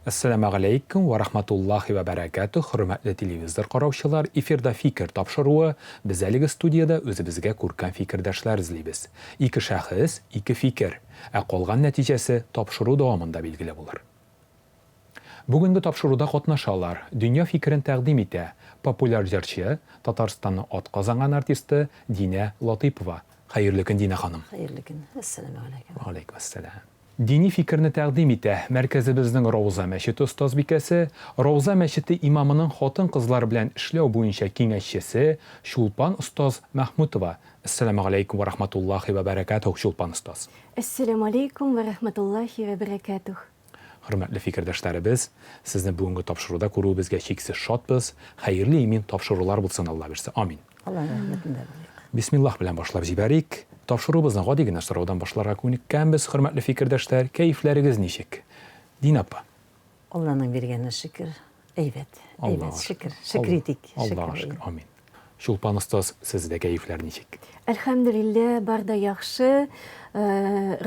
Assalamu alaikum wa rahmatullahi wa barakatuh. Hürmetli televizor qarovchilar, efirda fikr topshiruvi. Biz әлеге студияда o'zimizga ko'rkan fikrdoshlar izlaymiz. Ikki shaxs, ikki fikr. Qolgan natijasi topshiruv davomida belgilab bo'lar. Bugungi topshiruvda qatnashanlar dunyo fikrini taqdim etdi. Populyar jarchi, Tataristonning otqazangan artisti Dina Latipova. Xayrli kun Dina xonim. Xayrli kun. Assalomu alaykum. Va alaykum assalom. Dini fikrni taqdim etdi. Markazimizning Ravza masjidi ustozbekasi, Ravza masjidi imamining xotin-qizlar bilan ishlov bo'yicha kengashchisi Shulpan ustoz Mahmudova. Assalomu alaykum va rahmatullohi va barakatuh Shulpan ustoz. Assalomu alaykum va rahmatullohi va barakatuh. Hurmatli fikrdoshlarimiz, sizni bugungi topshiruvda ko'ruvimizga cheksiz shodmiz. Xayrli imin topshiruvlar bo'lsin, Alloh bersin. Amin. Alloh rahmatini Bismillah bilan boshlab jibarik. Topshiruvimizni oddiygina so'rovdan boshlarga ko'nikkanmiz. Hurmatli fikrdoshlar, kayflaringiz nechik? Dina apa? Allohning berganiga shukr. Aybat. Shukr. Shukritik. Allohga shukr. Amin. Shulpan ustoz, sizda kayflar nechik? Alhamdulillah, barda yaxshi.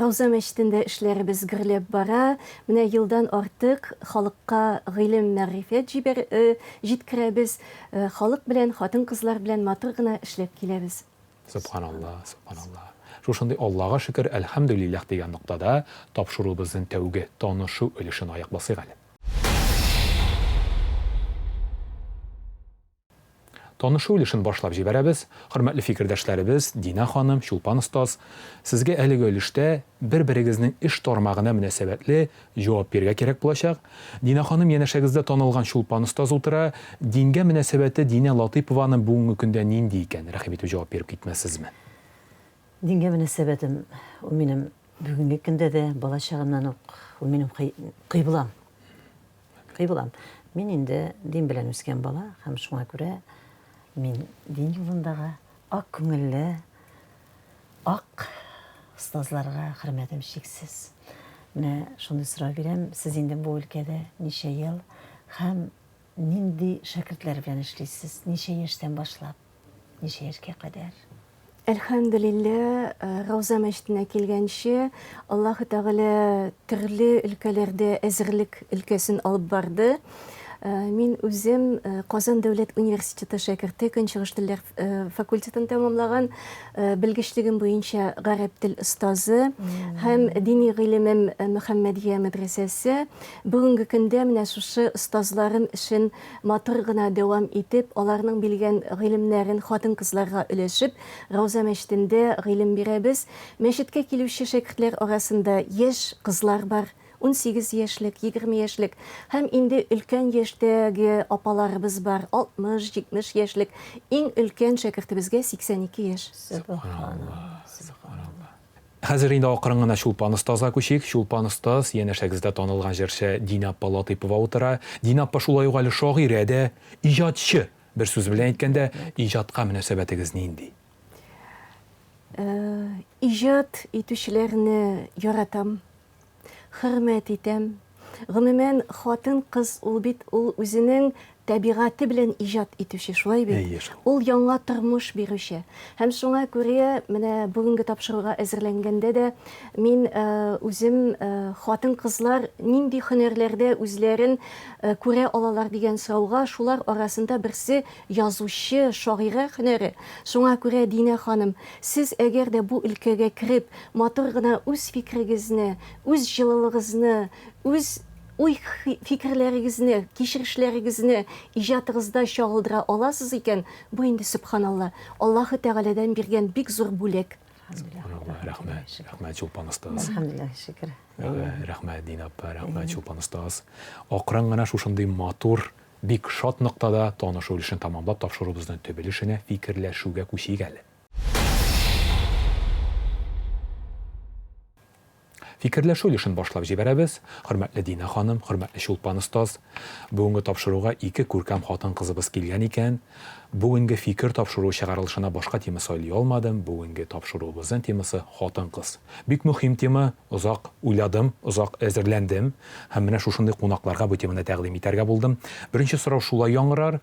Ravza masjidida ishlarimiz g'irlab bora. Mana yildan ortiq xalqqa ilm, ma'rifat yetkazamiz. Xalq bilan, xotin-qizlar bilan maturgina ishlab kelamiz. Subhanallah, subhanallah. Shunday Allohga shukr, alhamdulillah degan nuqtada topshiruvimizning tavga tanishuv ulushini oyoq bosaylik. Tanishuv ulushini boshlab jibaramiz. Hurmatli fikrdoshlarimiz, Dina xonim, Shulpan ustoz, sizga әлеге ulushda bir-biringizning ish tarmog'ina munosabatli javob berga kerak bo'lacak. Dina xonim yanashagizda tanilgan Shulpan ustoz o'tira, dinga munosabati Dina Latipovaning bugungi kunda nindi ekan? Rahmat etib javob berib ketmasizmi? Dinga munosabatim u mening bugungi kunda da bola chaqamdan u mening qiybilam. Men endi din bilan o'sgan bola, ham shunga ko'ra men din yo'lidagi oq ko'ngilli, oq ustozlarga hurmatim cheksiz. Mana shuni so'rab beraman, siz endi bu o'lkada necha yil ham nindi shogirdlar bilan ishlaysiz? Necha yoshdan boshlab, necha yoshga qadar? Elhamdülillah, Ravza masjidine kelgancha Alloh Taala turli ülkelerde ezirlik ülkesini alıp bardı. Men o'zim Qozon davlat universiteti shogirdi, Kınçılış Diller fakultetini tamamlagan, bilgichligim bo'yicha g'arab til ustozi, ham diniy ilmim Muhammadiya madrasasi. Bugungi kunda mana shu ustozlarim ishini maturgina davom etib, ularning bilgan ilmlarini xotin-qizlarga ulashib, Ravza masjidida ilm beramiz. Masjidga keluvchi shogirdlar orasida yosh qizlar bor. 18 yaşlık, 20 yaşlık, hem indi ülken yaşdagi apalarımız var, 60-70 yaşlık, en ülken şagirdimizga 82 yaş. Subhanallah, subhanallah. Hozir endi oqiringina Shulpan ustozga ko'shik. Shulpan ustoz yanashagizda tanilgan jarchi Dina Latipova o'tira. Dina apa shulay o'g'ali shoirada, ijodchi. Bir so'z bilan aytganda, ijodga munosabatingiz nindi? İjod etuvchilarni yaratam. Hürmet etem. G'umuman xotin-qiz ul o'zining tabiati bilan ijod etuvchi, shulay bit. Ul yangi turmush beruvchi. Ham shunga ko'ra, mana bugungi topshiriqqa hozirlanganda da men o'zim xotin-qizlar nindi hunarlarda o'zlarini ko'ra olalar degan savolga shular orasida birisi yozuvchi, shoira hunari. Shunga ko'ra Dina xonim, siz agarda bu ülkega kirib, maturgina o'z fikringizni, o'z jiloligingizni, o'z uy fikrlaringizni, kechirishlaringizni ijodingizda shog'ildira olasiz ekan, bu endi subhanallah, Alloh Taoladan bergan bek zo'r bo'lak. Rahmat Shulpan ustoz. Alhamdulillah, shukr. Rahmat Dina apa, rahmat Shulpan ustoz. Oqiringina shunday matur, bek shod nuqtada tanishuv ishini tamomlab topshiruvimizning tubilishini fikrlashuvga ko'shigali. Fikrlashuv ishini boshlab jibaramiz. Hurmatli Dina xonim, hurmatli Shulpan ustoz, bugungi topshiruvga ikki ko'rkam xotin-qizimiz kelgan ekan. Bugungi fikr topshiruvi chiqarilishini boshqa tema so'ylay olmadim. Bugungi topshiruvimizning temasi xotin-qiz. Bek muhim tema, uzoq o'yladim, uzoq hozirlandim. Ham mana shunday qo'noqlarga bu temani taqdim etarga bo'ldim. Birinchi so'rov shulay yong'irar.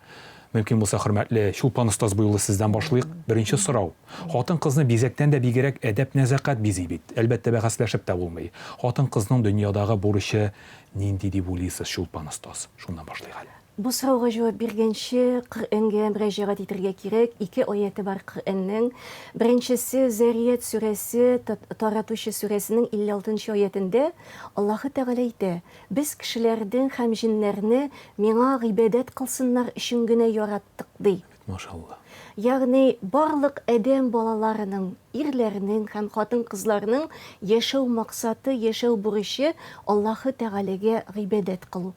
Мөмкин булса, хөрмәтле Чулпан остаз буйлы сездән башлыйк. Беренче сорау. Хатын-кызны бизәктән дә бигрәк әдәп нәзакәт бизи бит. Әлбәттә, бәхәсләшеп тә булмый. Хатын-кызның дөньядагы бурычы нинди дип уйлыйсыз, Чулпан остаз? Шуннан башлыйк әле. Бу сорауга җавап биргәнче Коръәнгә мөрәҗәгать итәргә кирәк. Ике аяты бар Коръәннең. Беренчесе Зарiyat сүрәсе, Таратучы сүрәсенең 56-нчы аятында Аллаһы Тәгалә әйтә: "Без кешеләрдән һәм җиннәрне миңа гыйбадәт кылсыннар өчен генә яраттык", ди. Машалла. Ягъни барлык адәм балаларының, ирләрнең һәм хатын-кызларның яшәү максаты, яшәү бурычы Аллаһы Тәгаләгә гыйбадәт кылу.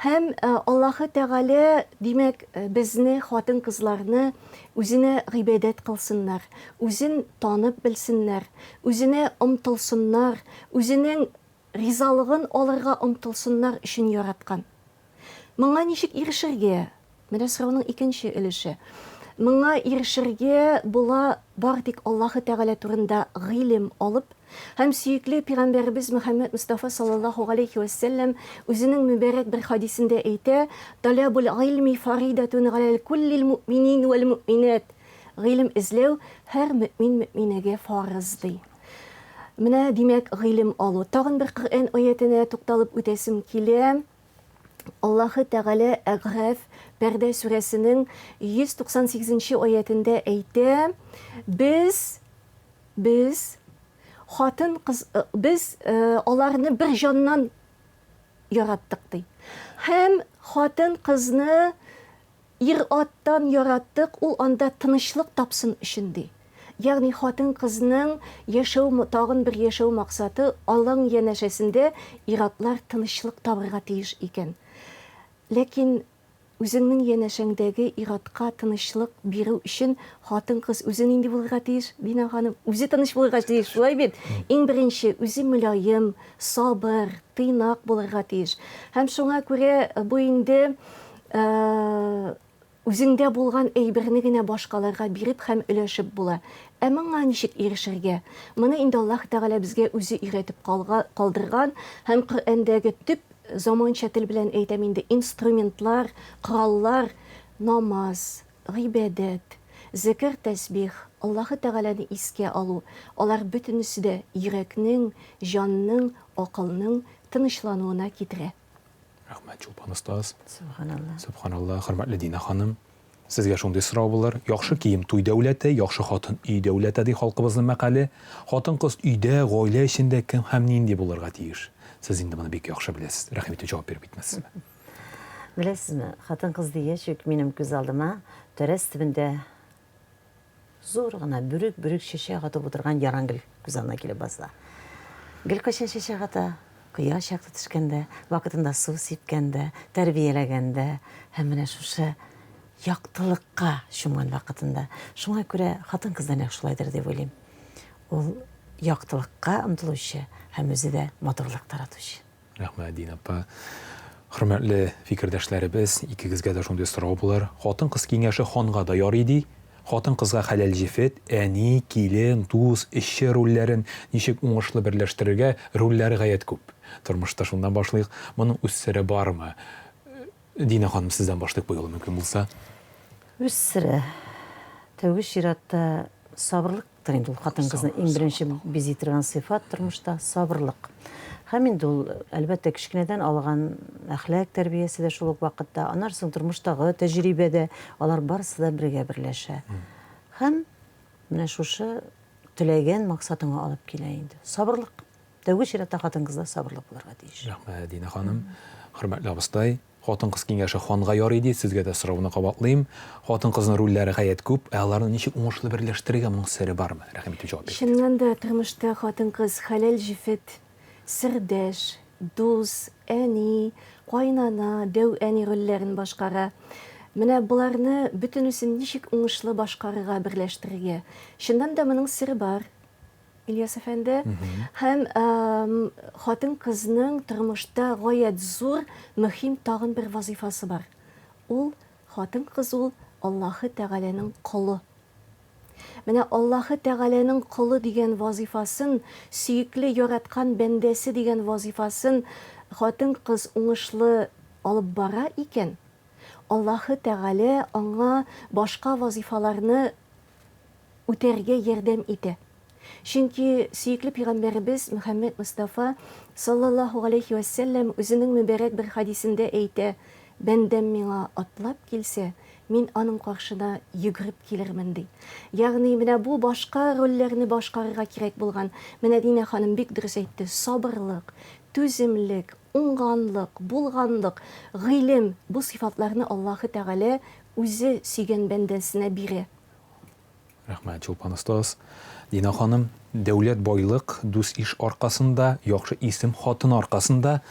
Һәм Аллаһы Тәгалә, димәк, безне, хатын-кызларны үзенә гыйбадәт кылсыннар, үзен танып белсеннәр, үзенә омтылсыннар, үзенең ризалыгын алырга омтылсыннар өчен яраткан. Моңа ничек ирешергә? Менә сорауның икенче өлеше. Моңа ирешергә була бар тик Аллаһы Тәгалә турында гыйлем алып, һәм сөекле Пәйгамбәрбез Мөхәммәд Мустафа саллаллаһу алейхи ва саллям үзенең мөбарәк бер хадисендә әйтә: "Талабул илми фаридатун алал куллил муъминин вал муъминат". Гыйлем эзләү һәр мөмин мөминәгә фарыз ди. Менә димәк гыйлем алу. Тагын бер Коръән аятына тукталып үтәсем килә. Аллаһы Тәгалә Әгъраф Пәрдә сүрәсенең 198-нчы аятында әйтә: Без хатын-кыз, без аларны бер җаннан яраттык ди. Һәм хатын-кызны ир-аттан яраттык, ул анда тынычлык тапсын өчен ди. Ягъни хатын-кызның яшәү, тагын бер яшәү максаты Аллаһның янәшәсендә ир-атлар тынычлык табырга тиеш икән. Ләкин үзеңнең янәшәңдәге ир-атка тынычлык бирү өчен хатын-кыз үзе нинди булырга тиеш? Дина ханым, үзе тыныч булырга тиеш, шулай бит? Иң беренче үзе мөлаем, сабыр, тыйнак булырга тиеш. Һәм шуңа күрә бу инде үзеңдә булган әйберне генә башкаларга биреп һәм өләшеп була. Ә моңа ничек ирешергә? Моны инде Аллаһ Тәгалә безгә үзе өйрәтеп калдырган һәм Коръәндәге төп заманча тел белән әйтәм инде инструментлар, кораллар: намаз, гыйбадәт, зикр, тәсбих, Аллаһы Тәгаләне искә алу. Алар бөтенесе дә йөрәкнең, җанның, акылның тынычлануына китерә. Рәхмәт, Чулпан остаз. Субханалла. Субханалла, хөрмәтле Дина ханым. Сезгә шундый сорау булыр. Яхшы кием туй дәүләте, яхшы хатын өй дәүләте ди халкыбызның мәкале. Хатын-кыз өйдә, гаилә эчендә кем һәм нинди булырга тиеш? Сез инде моны бик яхшы беләсез. Рәхмәт, җавап биреп битмәссезме? Беләсезме, хатын-кыз дигәч, минем күз алдыма тәрәс төбендә зур гына бүрек чәчәк атып утырган ярангөл күз алдына килеп баса. Гел качан чәчәк ата, кояш якты төшкәндә, вакытында су сипкәндә, тәрбияләгәндә, һәм менә шушы яктылыкка чумган вакытында. Шуңа күрә хатын-кыздан яхшылайдыр дип уйлыйм. Ул яктылыкка омтылучы һәм үзе дә матурлык таратучы. Рәхмәт, Дина апа. Хөрмәтле фикердәшләребез, икегезгә дә шундый сорау булыр. Хатын-кыз киңәше ханга да ярый ди. Хатын-кызга хәләл җифет, әни, килен, дус, эшче рольләрен ничек уңышлы берләштерергә рольләре гаять күп. Тормышта шундан башлыйк. Моның үз сере бармы? Дина ханым, сездән башлыйк бу юлы мөмкин булса. Үз сере. Тәүге чиратта сабырлыктыр инде ул хатын-кызны иң беренче бизи торган сыйфат тормышта сабырлык. Һәм инде ул әлбәттә кичкенәдән алган әхлак тәрбиясе дә шул ук вакытта, аннан соң тормыштагы тәҗрибәдә алар барысы да бергә берләшә. Һәм менә шушы теләгән максатыңа алып килә инде. Сабырлык. Тәүге чиратта хатын-кызда сабырлык булырга тиеш. Рәхмәт, Дина ханым. Хөрмәтле абыстай, хатын-кыз киңәше ханга ярый ди. Сезгә дә сорауны кабатлыйм. Хатын-кызның рольләре гаять күп, ә аларны ничек уңышлы берләштерергә моның сере бармы? Рәхмәт, җавап бирегез. Чыннан да тормышта хатын-кыз хәләл җифет, сердәш, дус, әни, кайнана, дәү әни рольләрен башкара. Менә буларны бөтенесен ничек уңышлы башкарырга, берләштерергә. Чыннан да моның сере бар. Ильяс әфәнде, һәм хатын-кызның тормышта гаять зур, мөһим тагын бер вазифасы бар. Ул хатын-кыз ул Аллаһы Тәгаләнең кулы. Менә Аллаһы Тәгаләнең кулы дигән вазифасын, сөекле яраткан бәндәсе дигән вазифасын хатын-кыз уңышлы алып бара икән, Аллаһы Тәгалә аңа башка вазифаларны үтәргә ярдәм итә. Чөнки сөекле пәйгамбәрбез Мөхәммәд Мустафа саллаллаһу алейхи ва саллям үзенең мөбарәк бер хадисендә әйтә: "Бәндәм миңа атлап килсә, мин аның каршына йөгереп килермен" ди. Ягъни менә бу башка рольләрне башкарырга кирәк булган. Менә Динә ханым бик дөрес әйтте: сабырлык, түземлек, уңганлык, булганлык, гыйлем бу сыйфатларны Аллаһы Тәгалә үзе сөйгән бәндәсенә бирә. Рәхмәт, Чулпан остаз. Дина ханым, дәүләт байлык, дус иш аркасында, яхшы исем хатын аркасында,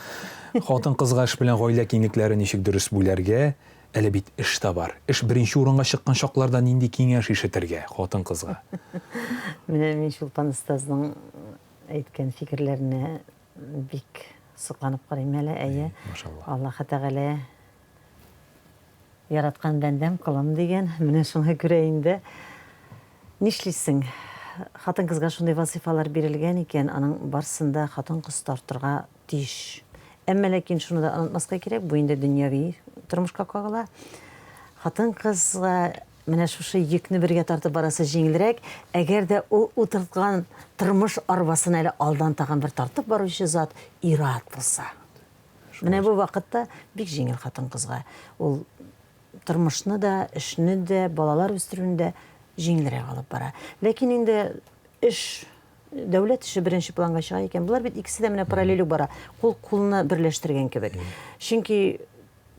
хатын кызга эш белән гаилә киңлекләре ничек дөрес бүләргә, әле бит эш тә бар. Эш беренче урынга чыккан шакларда нинди киңәш ишетергә хатын кызга? Менә мин Чулпан остазның әйткән фикерләренә бик сокланып карыйм әле. Әйе, Машалла. Аллаһы Тәгалә яраткан бәндәм кылым дигән. Менә шуңа күрә инде нишлисең? Хатын-кызга шундай вазифалар бирелгән икән, аның барсында хатын-кыз тартырга тиеш. Әмма ләкин шуны да онытмаска кирәк, бу инде дөньяви тормышка кагыла. Хатын-кызга менә шушы йөкне бергә тартып барасы җиңелрәк, әгәр дә ул утырткан тормыш арбасын әле алдан тагын бер тартып баручы зат ир-ат булса. Менә бу вакытта бик җиңел хатын-кызга. Ул тормышны да, эшне дә, балалар үстерүне дә җиңелрәк алып бара. Ләкин инде эш, дәүләт эше беренче планга чыга икән. Булар бит икесе дә менә параллель бара. Кул-кулны берләштергән кебек. Чөнки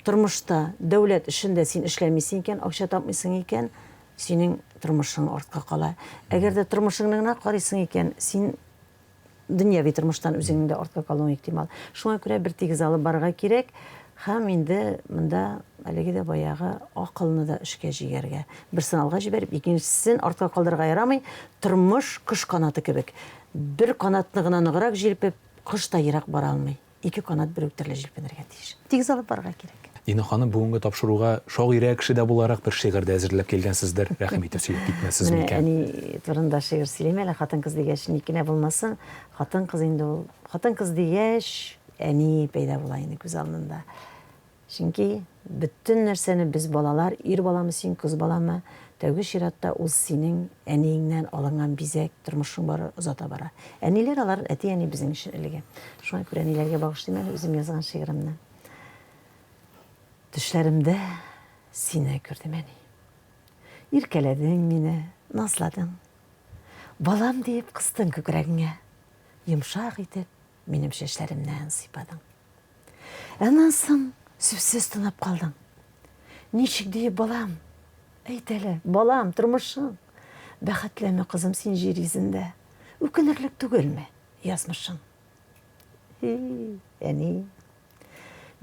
тормышта, дәүләт эшендә син эшләмисең икән, акча тапмыйсың икән, синең тормышың артка кала. Әгәр дә тормышыңны гына карыйсың икән, син дөньяви тормыштан үзеңнең дә артка калуың ихтимал. Шуңа күрә бер тигез алып барырга кирәк. Һәм инде монда әлеге дә баягы акылны да эшкә җигәргә. Берсен алга җибәреп, икенчесен артка калдырырга ярамый. Тормыш кош канаты кебек. Бер канатны гына ныграк җилпеп, кош та ерак бара алмый. Ике канат бер үк төрле җилпенергә тиеш. Тигез алып барырга кирәк. Дина ханым, бүгенге тапшыруга шагыйрә кеше дә буларак бер шигырь әзерләп килгәнсездер. Рәхим итеп сөйләп китмәссез Менә микән? әни турында шигырь сөйләмә әле, хатын-кыз дигәч никенә булмасын. Хатын-кыз инде ул, хатын-кыз дигәч әни пәйда була инде күз алдында. Чөнки бөтен нәрсәне без балалар, ир баламы син, кыз баламы, тәүге чиратта ул синең әниеңнән алынган бизәк, тормышың бары озата бара. Әниләр алар әти-әни безнең өчен элегә. Шуңа күрә әниләргә багышлыйм әле үзем язган шигыремне. Төшләремдә сине күрдем әни. Иркәләдең мине, назладың. Балам дип кыстың күкрәгеңә. Йомшак итеп минем чәчләремнән сыйпадың. Аннан соң сүзсез тынып калдың. Ничек дип балам? Әйт әле, балам, тормышың. Бәхетлеме кызым син җир йөзендә? Үкенерлек түгелме язмышың? Әни,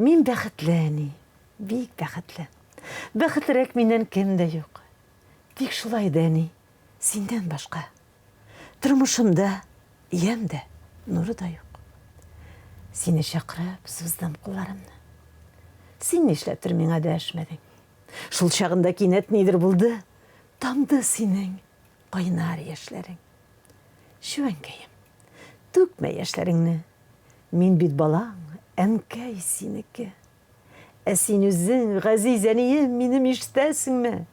мин бәхетле әни, бик бәхетле. Бәхетлерәк миннән кем дә юк. Тик шулай да әни, синдән башка. Тормышымда, ямда, нуры да юк. Сине чакырып, сыздым кулларымны. Син нишләптер миңа дәшмәдең? Шул чагында кинәт нидер булды? Тамды синең кайнар яшьләрең. Шүәнкәем, түкмә яшьләреңне. Мин бит балаң, әнкәй синеке. Ә син үзең, газиз әнием, минем ишетәсеңме?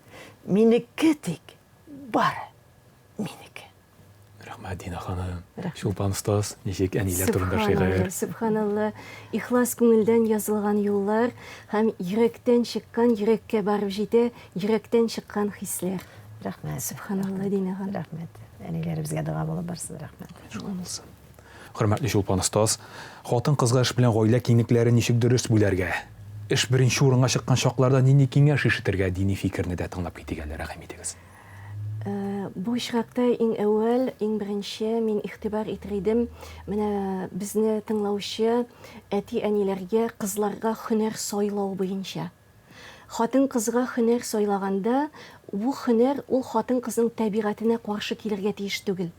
Минеке тик, бары минеке. Рәхмәт, Дина ханым. Чулпан остаз, ничек әниләр турында шигырь? Субханалла. Ихлас күңелдән язылган юллар һәм йөрәктән чыккан, йөрәккә барып җитә, йөрәктән чыккан хисләр. Рәхмәт. Субханалла, Дина ханым. Рәхмәт. Әниләребезгә дуа булып барсын, рәхмәт. Хөрмәтле Чулпан остаз, хатын-кызга эш белән гаилә киңлекләре ничек дөрес бүләргә? Эш беренче урынга чыккан шакларда нинди киңәш ишетергә, дини фикерне дә тыңлап китик әле, рәхим итегез. Бу очракта иң әүвәл, иң беренче мин игътибар итер идем, менә безне тыңлаучы әти-әниләргә кызларга һөнәр сайлау буенча. Хатын-кызга һөнәр сайлаганда, бу һөнәр ул хатын-кызның табигатенә каршы килергә тиеш түгел.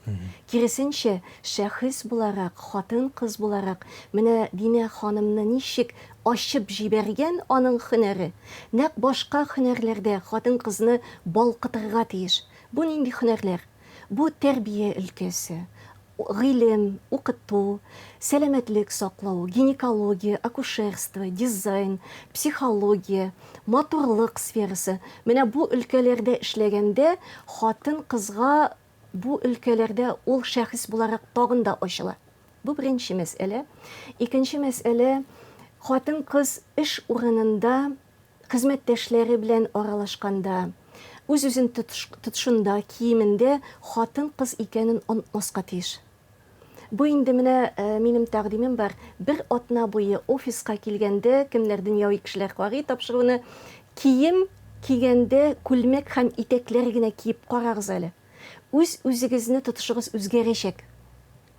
Киресенчә, шәхес буларак, хатын-кыз буларак, менә Динә ханымны ничек ачып җибәргән аның һөнәре, нәкъ башка һөнәрләрдә хатын-кызны балкытырга тиеш. Бу нинди һөнәрләр? Бу тәрбия өлкәсе. гыйлем, укыту, сәламәтлек саклау, гинекология, акушерство, дизайн, психология, матурлык сферасы. Менә бу өлкәләрдә эшләгәндә хатын кызга бу өлкәләрдә ул шәхес буларак тагын да ачыла. Бу беренче мәсьәлә. Икенче мәсьәлә, хатын кыз эш урынында хезмәттәшләре белән аралашканда, үз-үзен тотышында, киемендә хатын кыз икәнен онытмаска тиеш. Бу инде менә минем тәкъдимем бар. Бер атна буе офиска килгәндә, кемнәр дөньяви кешеләр карый тапшыруны, кием кигәндә күлмәк һәм итәкләр генә киеп карагыз әле. Үз-үзегезне тотышыгыз үзгәрәчәк.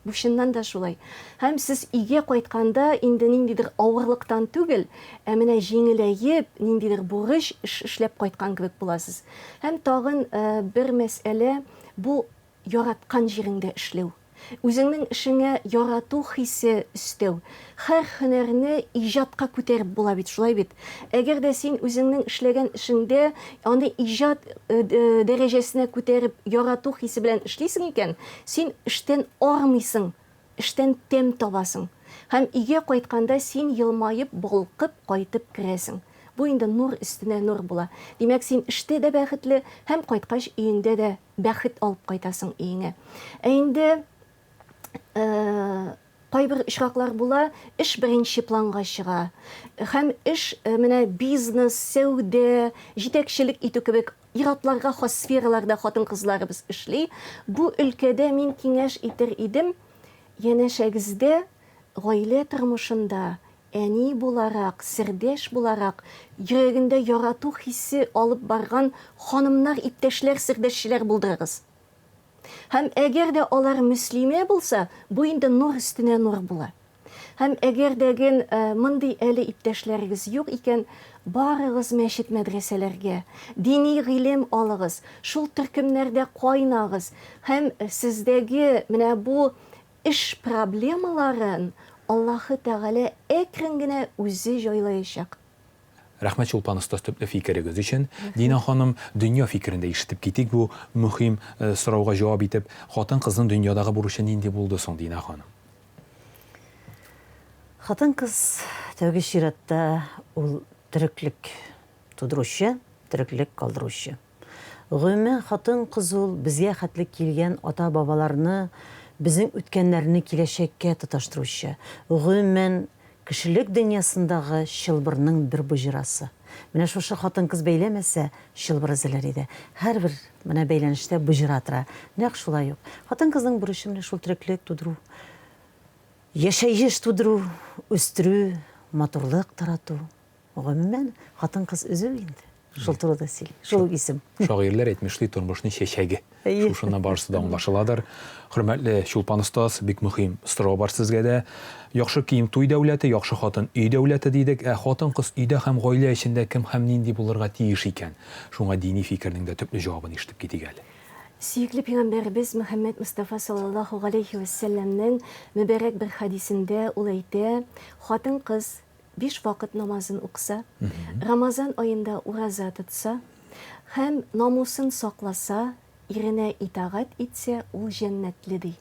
Бу чыннан да шулай. Һәм сез өйгә кайтканда инде ниндидер авырлыктан түгел, ә менә җиңеләеп, ниндидер бурыч эшләп кайткан кебек буласыз. Һәм тагын бер мәсьәлә, бу яраткан җиреңдә эшләү. Үзеңнең эшеңә ярату хисе өстәү. Һәр һөнәрне иҗатка күтәреп була бит, шулай бит. Әгәр дә син үзеңнең эшләгән эшеңдә аны иҗат дәрәҗәсенә күтәреп ярату хисе белән эшлисең икән, син эштән армыйсың, эштән тәм табасың. Һәм өйгә кайтканда син елмаеп, балкып кайтып керәсең. Бу инде нур өстенә нур була. Димәк, син эштә дә бәхетле, һәм кайткач өеңдә дә бәхет алып кайтасың өеңә. Ә инде кайбер очраклар була, эш беренче планга чыга. Һәм эш менә бизнес, сәүдә, җитәкчелек итү кебек иратларга хас сфераларда хатын-кызларыбыз эшли. Бу өлкәдә мин киңәш итер идем, янәшәгездә гаилә тормышында әни буларак, сердәш буларак, йөрәгендә ярату хисе алып барган ханымнар, иптәшләр, сердәшчеләр булдырыгыз. Һәм әгәр дә алар мөслимә булса, бу инде нур өстенә нур була. Һәм әгәр дәген мондый әле иптәшләрегез юк икән, барыгыз мәчет мәдрәсәләргә, дини гыйлем алыгыз, шул төркемнәрдә кайнагыз. Һәм сездәге менә бу эш проблемаларын Аллаһы Тәгалә әкрен генә үзе җайлаячак. Рәхмәт Чулпан остаз төпле фикерегез өчен. Дина ханым, дөнья фикерендә ишетеп китик, бу мөһим сорауга җавап итеп, хатын-кызның дөньядагы бурычы нинди булды соң, Дина ханым? Хатын-кыз тәүге чиратта ул тереклек тудыручы, тереклек калдыручы. Гомумән хатын-кыз ул безгә хәтле килгән ата-бабаларны, безнең үткәннәрне киләчәккә тоташтыручы. Гомумән кешелек дөньясындагы чылбырның бер быжырасы. Менә шушы хатын-кыз бәйләмәсә, чылбыр эзләр иде. Һәрбер менә бәйләнештә быжыра тора. Нәкъ шулай ук. Хатын-кызның бурычы менә шул тереклек тудыру, яшәеш тудыру, үстерү, матурлык тарату. Гомумән хатын-кыз өзү инде. Шул турыда сөйли. Шул исем. Шагыйрьләр әйтмешли, тормышның чәчәге. Шушыннан барысы да аңлашыладыр. Хөрмәтле Чулпан остаз, бик мөһим сорау бар сезгә дә. Яхшы кием туй дәүләте, яхшы хатын өй дәүләте дидек. Хатын-кыз өйдә һәм гаилә эчендә кем һәм нинди булырга тиеш икән? Шуңа дини фикернең дә төпле җавабын ишетеп китик әле. Сөйкле пәйгамбәрбез Мөхәммәд Мустафа саллаллаһу алейхи ва сәлләмнең мөбарәк бер хадисендә ул әйтә, хатын-кыз 5 вакыт намазын укыса, Рамазан аенда ураза тотса һәм намусын сакласа, иренә итагать итсә, ул җәннәтле ди.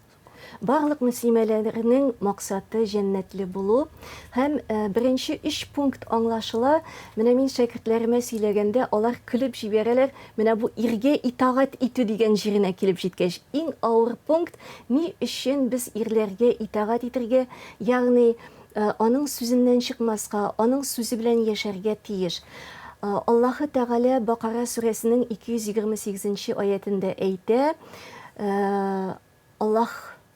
Барлык мөслимәләрнең максаты җәннәтле булу һәм беренче 3 пункт аңлашыла. Менә мин шәкертләремә сөйләгәндә, алар көлеп җибәрәләр. Менә бу иргә итагать итү дигән җиренә килеп җиткәч, иң авыр пункт ни өчен без ирләргә итагать итәргә, ягъни аның сүзеннән чыкмаска, аның сүзе белән яшәргә тиеш. Аллаһы Тәгалә Бакара сүрәсенең 228 аятында әйтә,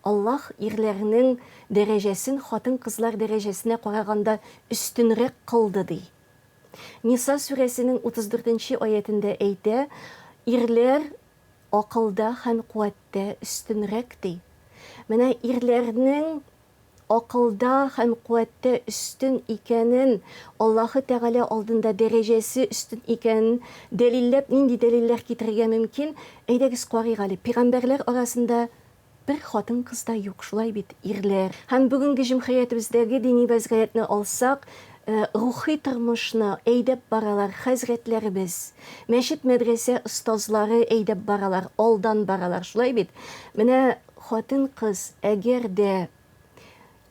Аллаһ ирләрнең дәрәҗәсен хатын-кызлар дәрәҗәсенә караганда өстенрәк кылды ди. Ниса сүрәсенең 34 аятында әйтә, ирләр акылда һәм куәттә өстенрәк ди. Менә ирләрнең акылда һәм куәттә үстен икәнен, Аллаһы Тәгалә алдында дәрәҗәсе үстен икәнен дәлилләп, нинди дәлилләр китерергә мөмкин? Әйдәгез карыйк әле. Пәйгамбәрләр арасында бер хатын-кыз да юк, шулай бит, ирләр. Һәм бүгенге җәмгыятебездәге дини вазгыятьне алсак, рухи тормышны әйдәп баралар хәзрәтләребез. Мәчет мәдрәсә остазлары әйдәп баралар, алдан баралар, шулай бит. Менә хатын-кыз әгәр дә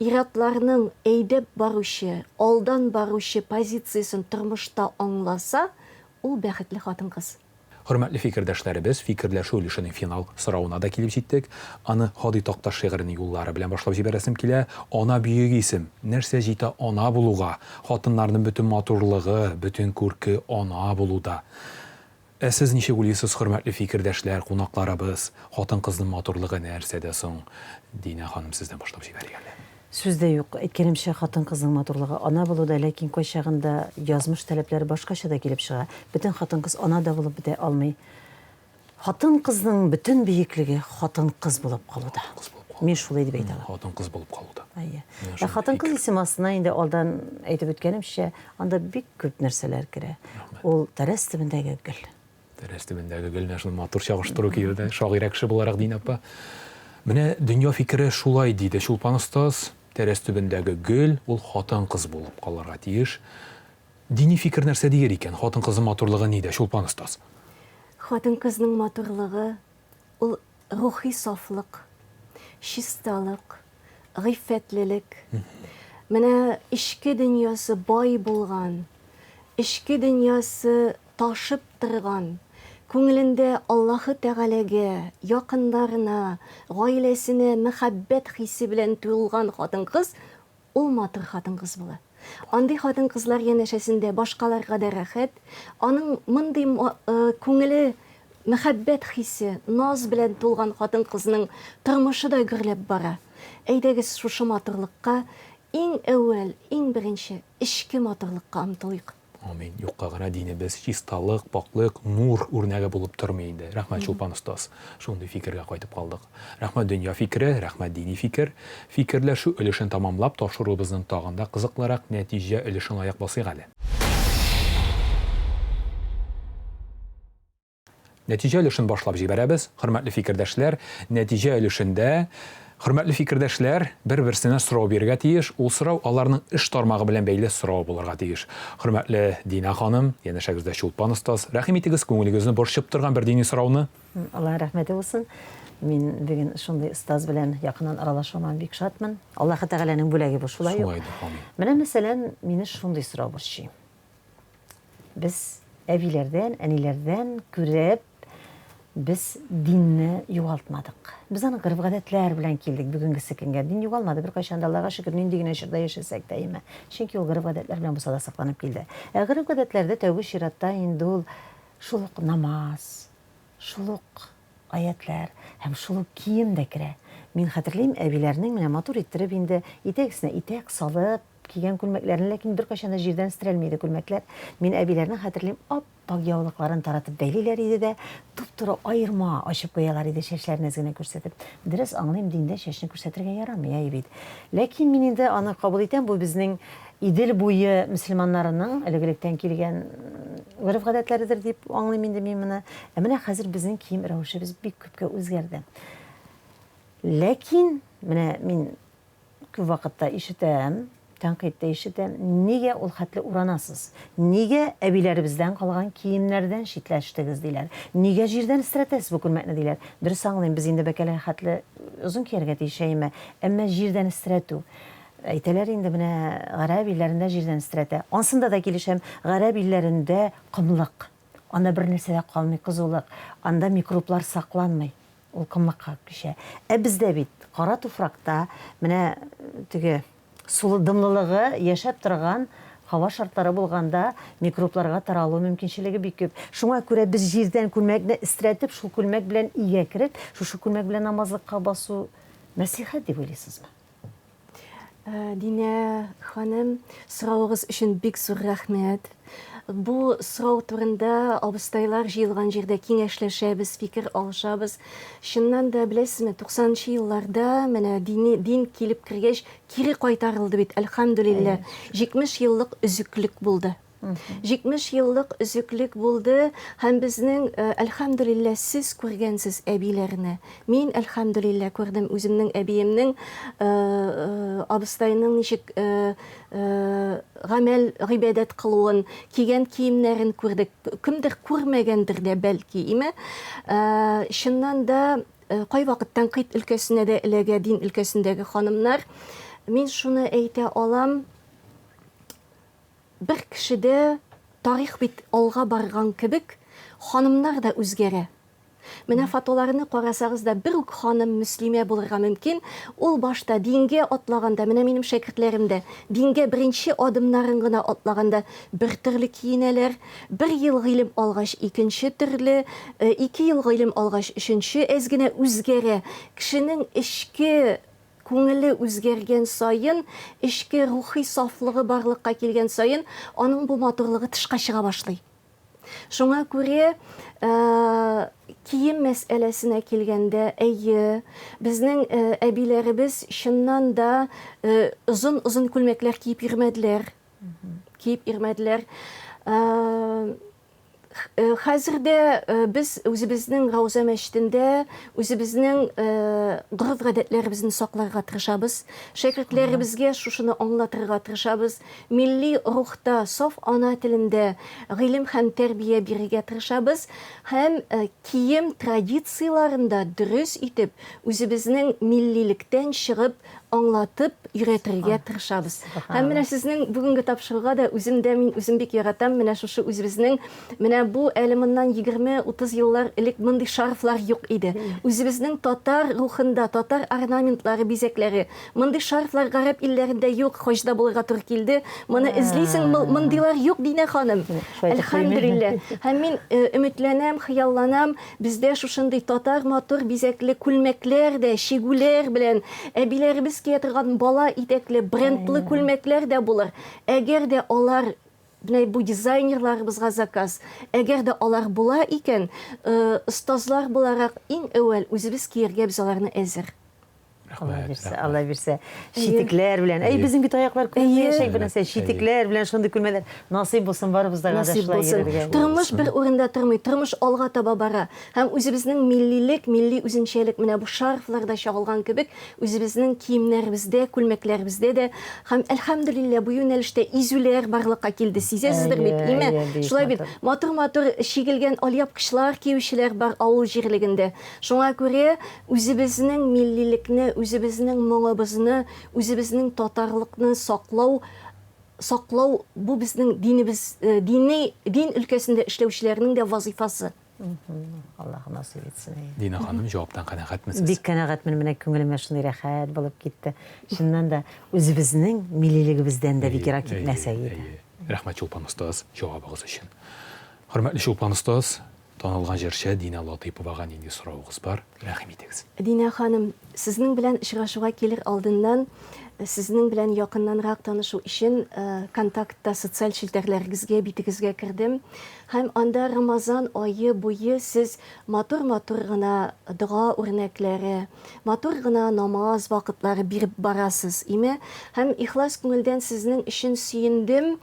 иратларның әйдәп баручы, алдан баручы позициясын тормышта аңласа, ул бәхетле хатын-кыз. Hörmətli fikirdaşlarыбыз, fikirləşu өлешенең финал сорауына да килеп җиттек. Аны Хади Такташ шигыренең юллары белән башлап җибәрәсем килә. Ана бөек исем. Нәрсә җитә ана булуга? Хатыннарның бөтен матурлыгы, бөтен күрке ана булуда. Сез ничек уйлыйсыз, хөрмәтле фикердәшләр, кунакларыбыз, хатын-кызның матурлыгы нәрсәдә соң? Динә ханым, сездән башлап җибәргән. Сүздә юк. Әйткәнемчә, хатын-кызның матурлыгы ана булуда, ләкин кай чагында язмыш таләпләре башкача да килеп чыга. Бөтен хатын-кыз ана да булып бетә алмый. Хатын-кызның бөтен бөеклеге хатын-кыз булып калуда. Мин шулай дип әйтәм. Хатын-кыз булып калуда. Хатын-кыз исем астына инде алдан әйтеп үткәнемчә, анда бик күп нәрсәләр керә. Ул тәрәс төбендәге гөл. Тәрәс төбендәге гөлне шул матур чагыштыру кирде. Шагыйрә кеше буларак Дин апа. Менә дөнья фикере шулай диде Чулпан остаз. Тәрәс төбендәге гөл ул хатын-кыз булып калырга тиеш. Дини фикер нәрсә дигән икән? Хатын-кызның матурлыгы нидә, Чулпан остаз? Хатын-кызның матурлыгы ул рухи сафлык, чисталык, гыйффәтлелек. Менә ичке дөньясы бай булган, ичке дөньясы ташып торган, күңелендә Аллаһы Тәгаләгә, якыннарына, гаиләсенә мәхәббәт хисе белән тулган хатын-кыз, ул матур хатын-кыз була. Андый хатын-кызлар янәшәсендә башкаларга да рәхәт, аның мондый күңеле мәхәббәт хисе, наз белән тулган хатын-кызның тормышы да гөрләп бара. Әйдәгез шушы матурлыкка иң әүвәл, иң беренче ичке матурлыкка омтылыйк. Амин. Юкка гына динебез чисталык, паклык, нур үрнәге булып тормый инде. Рәхмәт, Чулпан остаз. Шундый фикергә кайтып калдык. Рәхмәт дөнья фикере, рәхмәт дини фикер. Фикерләшү өлешен тамамлап, тапшыруыбызның тагында кызыклырак нәтиҗә өлешен аяк басыйк әле. Нәтиҗә өлешен башлап җибәрәбез. Хөрмәтле фикердәшләр, нәтиҗә өлешендә Хөрмәтле фикердәшләр, бер-берсенә сорау бирергә тиеш. Ул сорау аларның эш тармагы белән бәйле сорау булырга тиеш. Хөрмәтле Динә ханым, янәшәгездә Чулпан остаз, рәхим итегез, күңелегезне борчып торган бер дини сорауны. Алла рәхмәте булсын. Мин бүген шундый остаз белән якыннан аралашуыма бик шатмын. Аллаһы Тәгаләнең бүләге бу, шулай ук. Менә мәсәлән, мине шундый сорау борчый. Без әбиләрдән, әниләрдән күреп biz dinni югалтмадык. Biz аны гырыф-гадәтләр белән килдек бүгенгесе көнгә. Дин югалмады, бер кайчан да Аллага шөкер, нинди генә чорда яшәсәк тә име. Чөнки ул гырыф-гадәтләр белән булса да сакланып килде. Гырыф-гадәтләрдә тәүге чиратта инде ул шул ук намаз, шул ук аятлар һәм шул ук кием дә керә. Мин хәтерлим, әбиләрнең менә матур иттереп инде итәгесенә итәк салып кигән күлмәкләрен, ләкин бер кайчан да җирдән стерелмәйде күлмәкләр. Мин әбиләрнең хәтерлим, ап-ак яулыкларын таратып бәйлиләр иде дә, туп-туры аерма ачып куялар иде чәчләрен генә күрсәтеп. Дөрес аңлыйм, диндә чәчне күрсәтергә ярамый бит. Ләкин мин инде аны кабул итәм, бу безнең Идел буе мөселманнарының элегелектән килгән гырыф-гадәтләридер дип аңлыйм инде мин моны. Менә хәзер безнең кием рәвешебез бик күпкә үзгәрде. Ләкин менә мин күп вакытта ишетәм, тәнкыйтьтә ишетәм, нигә ул хәтле уранасыз? Нигә әбиләребездән калган киемнәрдән шитләштегез диләр? Нигә җирдән истрәтәсез бу күлмәкне диләр? Дөрес аңлыйм, без инде бәкәләр хәтле озын кияргә тиешәйме, әмма җирдән истрәтү. Әйтәләр инде менә гарәп илләрендә җирдән истрәтә. Ансында да килешәм, гарәп илләрендә кымлык. Анда бер нәрсә дә калмый, кызулык. Анда микроблар сакланмый. Ул кымлыкка күчә. Бездә бит кара туфракта менә теге сулы дымлылыгы яшәп торган һава шартлары булганда микробларга таралу мөмкинчелеге бик күп. Шуңа күрә без җирдән күлмәкне истрәтеп, шул күлмәк белән игә кереп, шушы күлмәк белән намазлыкка басу мәслихәт дип уйлыйсызмы? Динә ханым, сорауыгыз өчен бик зур рәхмәт. Бу сорау турында абыстайлар җыелган җирдә киңәшләшәбез, фикер алышабыз. Чыннан да беләсезме, 90-нчы елларда менә дин килеп кергәч, кире кайтарылды бит, әлхәмдүлилләh. 70 еллык өзеклек булды. 70 еллык өзеклек булды һәм безнең әлхәмдүлилләh сез күргәнсез әбиләрне. Мин әлхәмдүлилләh күрдем үземнең әбиемнең абыстайның ничек гамәл гыйбадәт кылуын, кигән киемнәрен күрдек. Кемдер күрмәгәндер дә бәлки, име? Чыннан да кайвакыт тәнкыйть өлкәсенә дә эләгә, дин өлкәсендәге ханымнар. Мин шуны әйтә алам, бер кешедә тарих бит алга барган кебек, ханымнар да үзгәрә. Менә фотоларны карасагыз да, бер үк ханым мөслимә булырга мөмкин. Ул башта дингә атлаганда, менә минем шәкертләрем дә дингә беренче адымнарын гына атлаганда бер төрле киенәләр, бер ел гыйлем алгач икенче төрле, 2 ел гыйлем алгач өченче, әз генә үзгәрә. Кешенең эчке күңеле үзгәргән сайын, эчке рухи сафлыгы барлыкка килгән сайын, аның бу матурлыгы тышка чыга башлый. Шуңа күрә кием мәсьәләсенә килгәндә, әйе, безнең әбиләребез чыннан да озын күлмәкләр киеп йөрмәделәр. Хәзердә без үзебезнең Рауза мәчетендә үзебезнең гореф-гадәтләребезне сакларга тырышабыз. Шәкертләребезгә шушыны аңлатырга тырышабыз. Милли рухта, саф ана телендә гыйлем һәм тәрбия бирергә тырышабыз. Һәм кием традицияларында дөрес итеп, үзебезнең миллилектән чыгып, аңлатып, өйрәтергә тырышабыз. Һәм менә сезнең бүгенге тапшыруга да мин үзем бик яратам. Менә шушы үзебезнең, менә бу әле моннан 20-30 еллар элек мондый шарфлар юк иде. Үзебезнең татар рухында, татар орнаментлары, бизәкләре, мондый шарфлар гарәп илләрендә юк, хаҗда булырга туры килде. Моны эзлисең, мондыйлар юк, Динә ханым. Әлхәмдүлилләh. Һәм мин өметләнәм, хыялланам, бездә шушындый татар матур бизәкле күлмәкләр дә, шигүләр белән әбиләребез кия торган бала итәкле брендлы күлмәкләр дә булыр. Әгәр дә алар, бу дизайнерларыбызга заказ, әгәр дә алар була икән, остазлар буларак иң әүвәл үзебез киергә без аларны әзер. Allah birse. Şitiklер белән. Безнең бит аяклар күрмәячәк бу нәрсә. Şitiklер белән шундый күлмәләр. Насыйп булсын барыбызда гадәшләр йөрергә. Тормыш бер урында тормый, тормыш алга таба бара. Һәм үзебезнең миллилек, милли үзенчәлек менә бу шарфларда чагылган кебек, үзебезнең киемнәребездә, күлмәкләребездә дә һәм әлхәмдүлилләh бу юнәлештә изүләр барлыкка килде. Сизәсездер бит, име? Шулай бит, матур-матур шигелгән алъяпкычлар киючеләр бар авыл җирлегендә. Шуңа күрә үзебезнең миллилекне, үзебезнең моңыбызны, үзебезнең татарлыкны саклау бу безнең динебез, дин өлкәсендә эшләүчеләрнең дә вазифасы. Аллаһ насыйп етсен. Динә ханым, җаваптан канәгатьмесез? Бик канәгатьмен, менә күңелемә шундый рәхәт булып китте. Шуннан да үзебезнең миллилегебездән дә бик ерак китмәсә иде. Рәхмәт Чулпан остаз җавабыгыз өчен. Хөрмәтле Чулпан остаз, танылган җырчы Динә Латыйповага нинди сорауыгыз бар? Рәхим итегез. Динә ханым, сезнең белән очрашуга килер алдыннан, сезнең белән якыннанрак танышу өчен контактта социаль челтәрләрегезгә, битегезгә кирдем. Һәм анда Рамазан айы буе сез матур-матур гына дуа үрнәкләре, матур гына намаз вакытлары биреп барасыз, име? Һәм ихлас күңелдән сезнең өчен сөендем.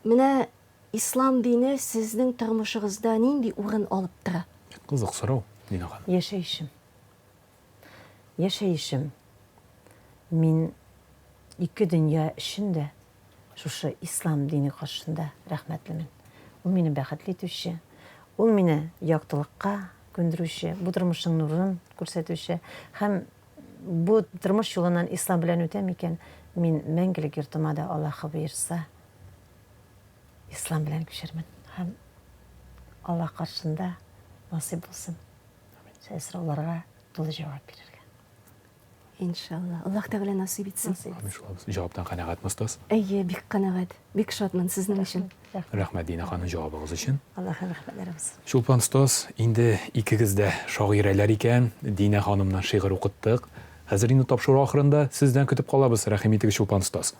Менә ислам дине сезнең тормышыгызда нинди урын алып тора? Кызык сорау, Динә ханым. Яшәешем. Мин ике дөнья эшендә шушы ислам дине каршында рәхмәтлемен. Ул мине бәхетле итүче, ул мине яктылыкка күндерүче, бу тормышның нурын күрсәтүче һәм бу тормыш юлынан ислам белән үтәм икән, мин мәңгелек йортыма да Аллаһ бuyurса ислам белән күчермен. Һәм Аллаһ каршында насыйп булсын. Сорауларга тулы җавап бирергә. Иншалла. Аллаһ Тәгалә насыйп итсен. Җаваптан канәгатьмесез остаз? Әйе, бик канәгать, бик шатмын сезнең өчен. Рәхмәт Динә ханым җавабыгыз өчен. Аллаһ рәхмәтләрегез. Чулпан остаз, инде икегез дә шагыйрәләр икән. Динә ханымнан шигырь укыттык. Хәзер инде тапшыру ахырында сездән көтеп калабыз. Рәхим итегез, Чулпан остаз.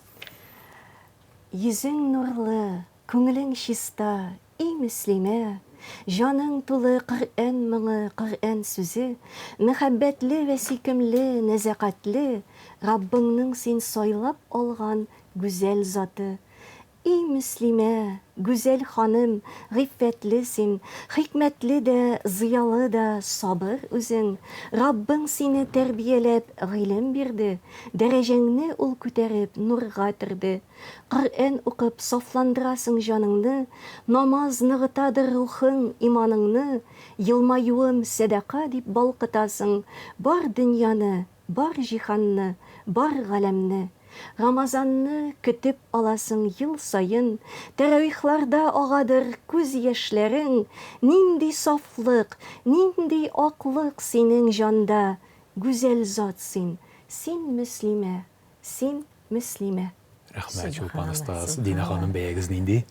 Йөзең нурлы, күңелең чиста, и мөслимә, җаның тулы Коръән моңы, Коръән сүзе, мәхәббәтле вә сөйкемле, нәзакәтле, Раббыңның син сайлап алган гүзәл заты. И Müslüme, güzel hanım, гыйффәтлесен, хикмәтле дә, зыялы да, сабыр үзең. Раббың сине тәрбияләп, гыйлем бирде, дәрәҗәңне ул күтәреп, нурга төрде. Коръән укып сафландырасың җаныңны, намаз ныгытадыр рухың, иманыңны, елмаюым садака дип балкытасың, бар дөньяны, бар җиһанны, бар галәмне. Рамазанны көтеп аласың ел сайын, тәравихларда агадыр күз яшьләрең, нинди сафлык, нинди аклык синең җанда, гүзәл зат син, син Müslüme, син Müslüme. Рәхмәт, Чулпан Субханалла, остаз. субханалла. Дина ханым, бәягез нинди?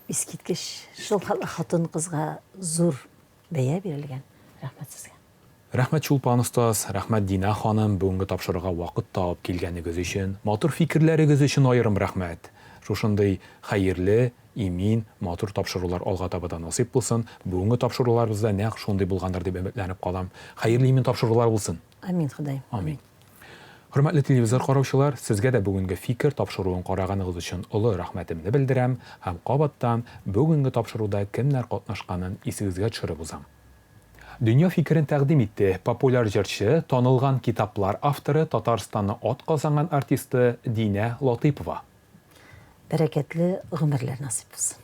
Искиткеч шылхалы хатын кызга зур бәя бирелгән. Рәхмәт сезгә. Рәхмәт, Чулпан остаз. Рәхмәт, Дина ханым, бүгенге тапшырырга вакыт табып килгәнегез өчен. Матур фикерләрегез өчен аерым рәхмәт. Шушындый хәерле, имин, матур тапшырулар алга таба да насыйп булсын. Бүгенге тапшыруларыбызда нәкъ шундый булгандыр дип өметләнеп калам. Хәерле, имин тапшырулар булсын. Амин, Ходай. Амин. Хөрмәтле телевизор караучылар, сезгә дә бүгенге фикер тапшыруын караганыгыз өчен олы рәхмәтемне белдерәм һәм кабаттан бүгенге тапшыруда кемнәр катнашканын исегезгә төшереп узам. Дөнья фикерен тәкъдим итте популяр җырчы, танылган китаплар авторы, Татарстанны атказанган артисты Динә Латыйпова. Бәрәкәтле гомерләр насыйп булсын.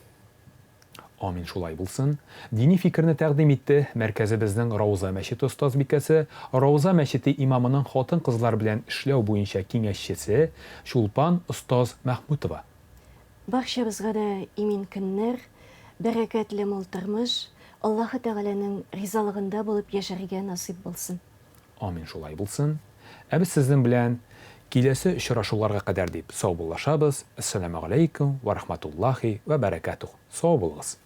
Амин, шулай булсын. Дини фикерне тәкъдим итте мәркәзебезнең Рауза мәчете остазбикәсе, Рауза мәчете имамының хатын-кызлар белән эшләү буенча киңәшчесе Чулпан остаз Мәхмүтова. Барчабызга да имин көннәр, бәрәкәтле мул тормыш, Аллаһы Тәгаләнең ризалыгында булып яшәргә насыйп булсын. Амин, шулай булсын. Ә без сезнең белән киләсе очрашуларга кадәр дип сау булышабыз. Ассаламу алейкум ва рахматуллахи ва баракатух. Сау булыгыз.